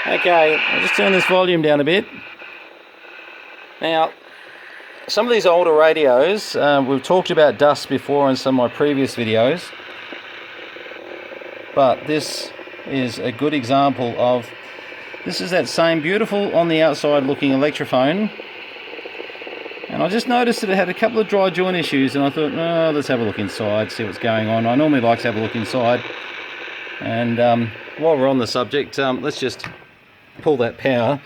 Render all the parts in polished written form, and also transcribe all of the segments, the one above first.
Okay, I'll just turn this volume down a bit. Now, some of these older radios, we've talked about dust before in some of my previous videos, but this is a good example of, this is that same beautiful on the outside looking electrophone, and I just noticed that it had a couple of dry joint issues, and I thought, oh, let's have a look inside, see what's going on. I normally like to have a look inside, and while we're on the subject, let's just pull that power.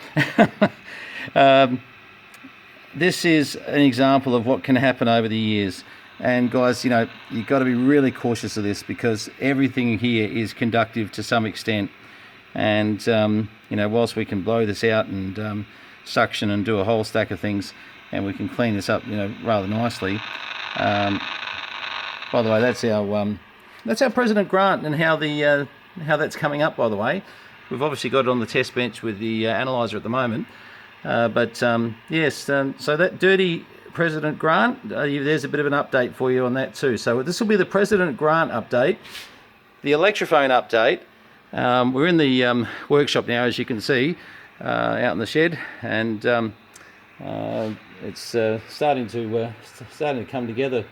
This is an example of what can happen over the years, and guys, you know, you've got to be really cautious of this, because everything here is conductive to some extent, and you know, whilst we can blow this out and suction and do a whole stack of things, and we can clean this up, you know, rather nicely. By the way, that's our President Grant, and how that's coming up, by the way. We've obviously got it on the test bench with the analyzer at the moment. Yes, so that dirty President Grant, there's a bit of an update for you on that too. So this will be the President Grant update, the electrophone update. We're in the workshop now, as you can see, out in the shed, and it's starting to come together.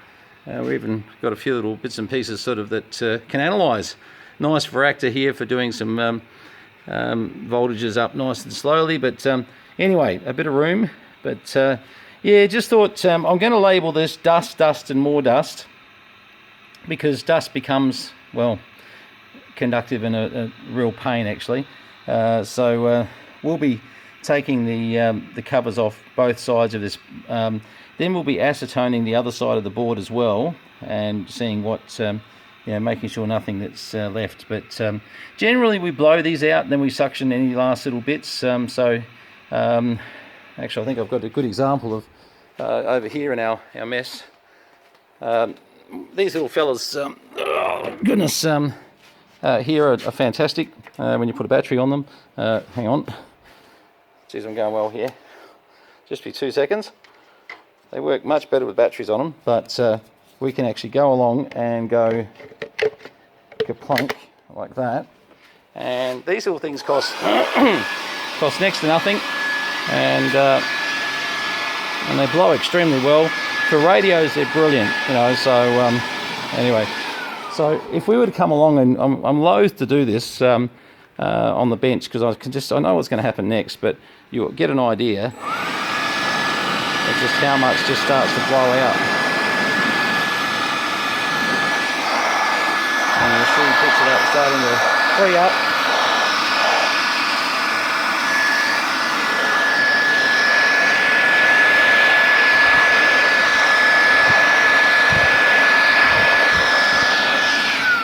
We've even got a few little bits and pieces sort of that can analyse. Nice varactor here for doing some voltages up nice and slowly, but anyway, a bit of room. But yeah, just thought I'm going to label this dust, dust and more dust, because dust becomes, well, conductive and a real pain actually. So we'll be taking the covers off both sides of this. Then we'll be acetoning the other side of the board as well, and seeing what you know, making sure nothing that's left. But generally we blow these out and then we suction any last little bits. Actually, I think I've got a good example of over here in our mess. These little fellas, oh goodness, here are fantastic when you put a battery on them. Hang on. Geez, I'm going well here. Just be 2 seconds. They work much better with batteries on them, but we can actually go along and go kaplunk like that. And these little things cost cost next to nothing, and they blow extremely well. For radios, they're brilliant, you know. So anyway, so if we were to come along, and I'm loath to do this on the bench, because I know what's going to happen next, but you'll get an idea of just how much just starts to blow out. And you'll see bits of that starting to free up.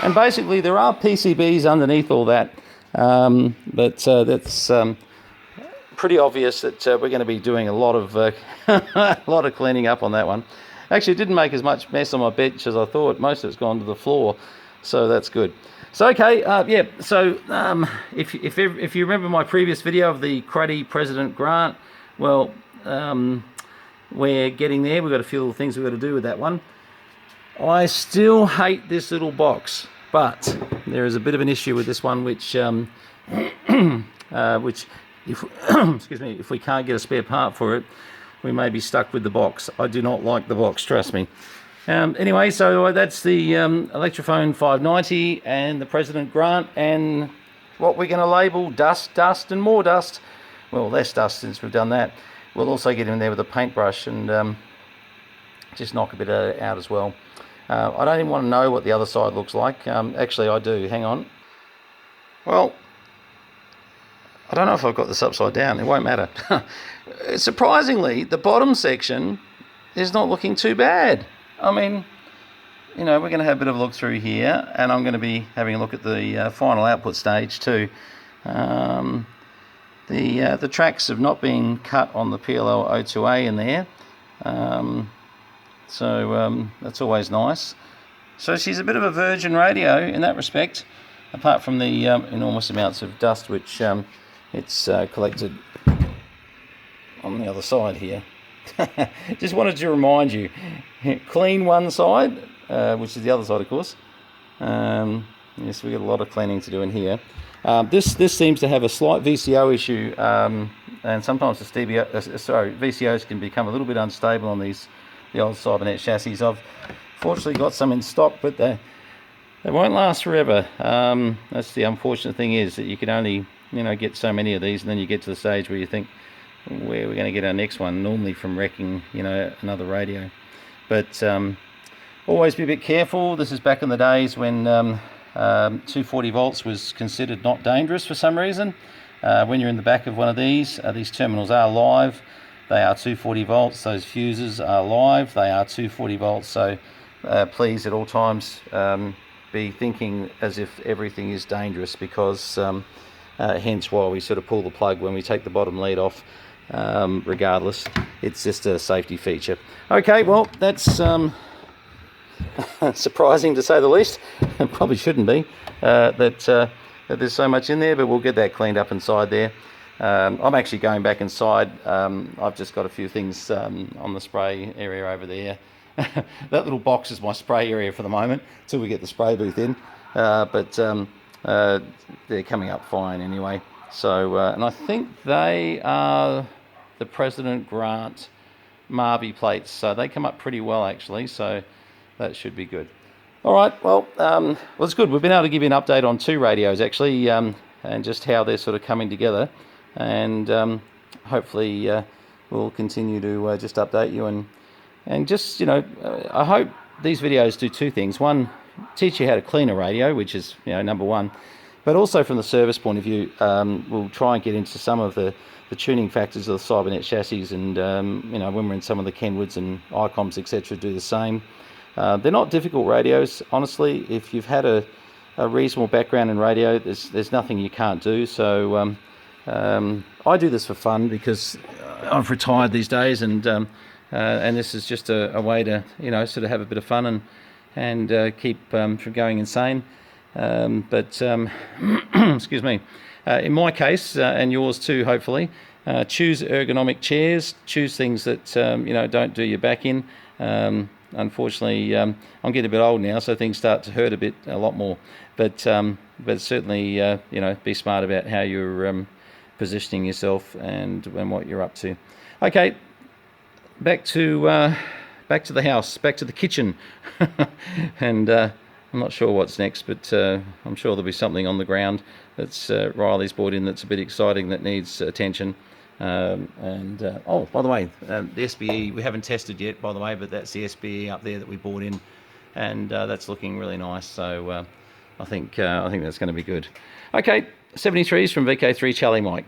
And basically there are PCBs underneath all that, but that's pretty obvious that we're going to be doing a lot of a lot of cleaning up on that one. Actually, it didn't make as much mess on my bench as I thought. Most of it's gone to the floor, so that's good. So okay, yeah. So if you remember my previous video of the cruddy President Grant, well, we're getting there. We've got a few little things we've got to do with that one. I still hate this little box, but there is a bit of an issue with this one, which which if excuse me, if we can't get a spare part for it, we may be stuck with the box. I do not like the box, trust me. Anyway, so that's the Electrophone 590 and the President Grant, and what we're going to label dust, dust and more dust. Well, less dust since we've done that. We'll also get in there with a paintbrush and just knock a bit out as well. I don't even want to know what the other side looks like. Actually, I do. Hang on. Well, I don't know if I've got this upside down. It won't matter. Surprisingly, the bottom section is not looking too bad. I mean, you know, we're going to have a bit of a look through here, and I'm going to be having a look at the final output stage too. The tracks have not been cut on the PLL 02A in there. So that's always nice. So she's a bit of a virgin radio in that respect, apart from the enormous amounts of dust which it's collected on the other side here. Just wanted to remind you, clean one side, which is the other side of course. Yes, we've got a lot of cleaning to do in here. This seems to have a slight VCO issue, and sometimes the VCOs can become a little bit unstable on the old Cybernet chassis. I've fortunately got some in stock, but they won't last forever. That's the unfortunate thing, is that you can only get so many of these, and then you get to the stage where you think, where are we going to get our next one? Normally from wrecking another radio. But always be a bit careful. This is back in the days when 240 volts was considered not dangerous for some reason. When you're in the back of one of these terminals are live. They are 240 volts. Those fuses are live. They are 240 volts. So please at all times be thinking as if everything is dangerous, because hence why we sort of pull the plug when we take the bottom lead off. Regardless, it's just a safety feature. Okay, well, that's surprising to say the least. It probably shouldn't be that there's so much in there, but we'll get that cleaned up inside there. I'm actually going back inside. I've just got a few things on the spray area over there. That little box is my spray area for the moment until we get the spray booth in, but they're coming up fine anyway. So and I think they are the President Grant Marby plates, so they come up pretty well actually, so that should be good. All right, well, it's good. We've been able to give you an update on 2 radios actually, and just how they're sort of coming together, and hopefully we'll continue to just update you, and just I hope these videos do 2 things. One, teach you how to clean a radio, which is number one, but also from the service point of view, we'll try and get into some of the tuning factors of the Cybernet chassis, and when we're in some of the Kenwoods and ICOMs etc, do the same. They're not difficult radios, honestly. If you've had a reasonable background in radio, there's nothing you can't do. So I do this for fun because I've retired these days, and this is just a way to sort of have a bit of fun and keep from going insane. But excuse me. In my case, and yours too, hopefully, choose ergonomic chairs. Choose things that don't do your back in. Unfortunately, I'm getting a bit old now, so things start to hurt a lot more. But certainly, be smart about how you're positioning yourself and what you're up to. Okay, back to the house, back to the kitchen, and I'm not sure what's next, but I'm sure there'll be something on the ground that's Riley's brought in that's a bit exciting, that needs attention. Oh, by the way, the SBE we haven't tested yet, by the way, but that's the SBE up there that we bought in, and that's looking really nice. So I think that's going to be good. Okay, 73s from VK3 Charlie Mike.